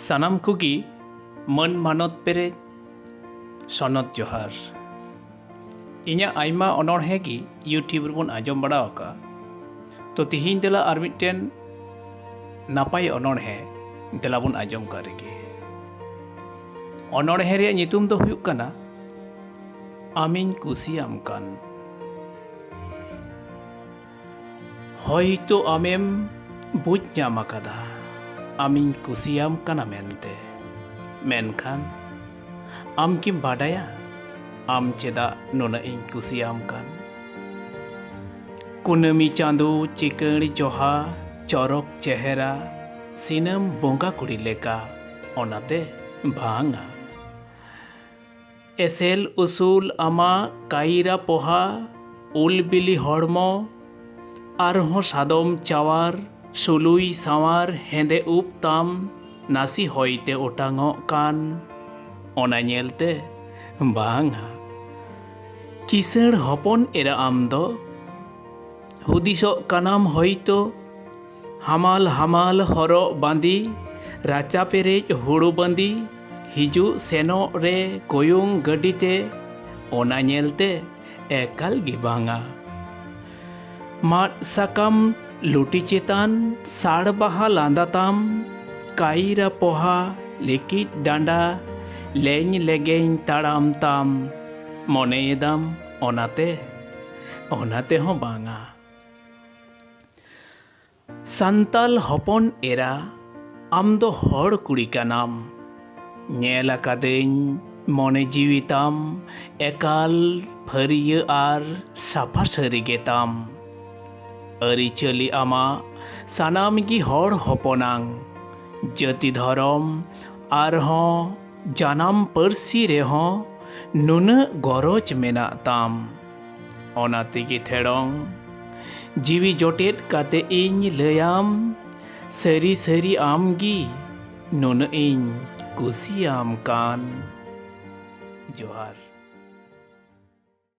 सानाम कुगी मन मानत पेरे सनत जोहार इन्या आयमा अनोढ़े की यूट्यूब बन आजम बड़ा का तो तिहिन देला आर मिट्टेन नापाय अनोढ़े देला बन आजम करेगे अनोढ़े रे नितुम दो हुयुक कना आमिन कुसियाम कान होयतो आमेम बुझ ᱧᱟᱢ आकादा आमिन कुसियाम काना मेनते मेनखान आम किम बाडाया आम चेदा नोना इन कुसियाम कान कुनमी चांदो चिकड़ी जोहा चौरक चेहरा सिनम बोंगा कुड़ी लेका ओनाते भांगा एसेल उसूल आमा कायरा पोहा उल बिली हड़मो आरहों सादम चावार सुलुई सावार हेंदे उप ताम नासी होइते ओटांगो कान ओना नेलते बांगा किसड़ हपन एरा आमदो हुदिसो कानाम होइतो हमाल हमाल हरो बांदी राचा पेरेज हुड़ू बंदी हिजु सेनो रे कोयुंग गडीते ओना नेलते एकाल गे बांगा माट साकाम लुटी चेतान साड़ बाहा लांदाताम कायरा पोहा लिकिट डांडा लेन लेगेन ताड़ाम ताम मोनेदाम ओनाते ओनाते हो बांगा संताल हपन एरा आम दो हड़ कुड़ी कानाम नेल आकादेन मने जीविताम एकाल फरिया आर साफा सारी गेताम अरिचली आमा सानाम की हड़ हपनांग जाति धरम आरहों जानाम परसी रेहों नुन गरज मेना ताम ओनाते की थेड़ोंग जीवी जोटेट काते इन लयाम सरी सरी आमगी नुन इन कुसियाम कान जोहार।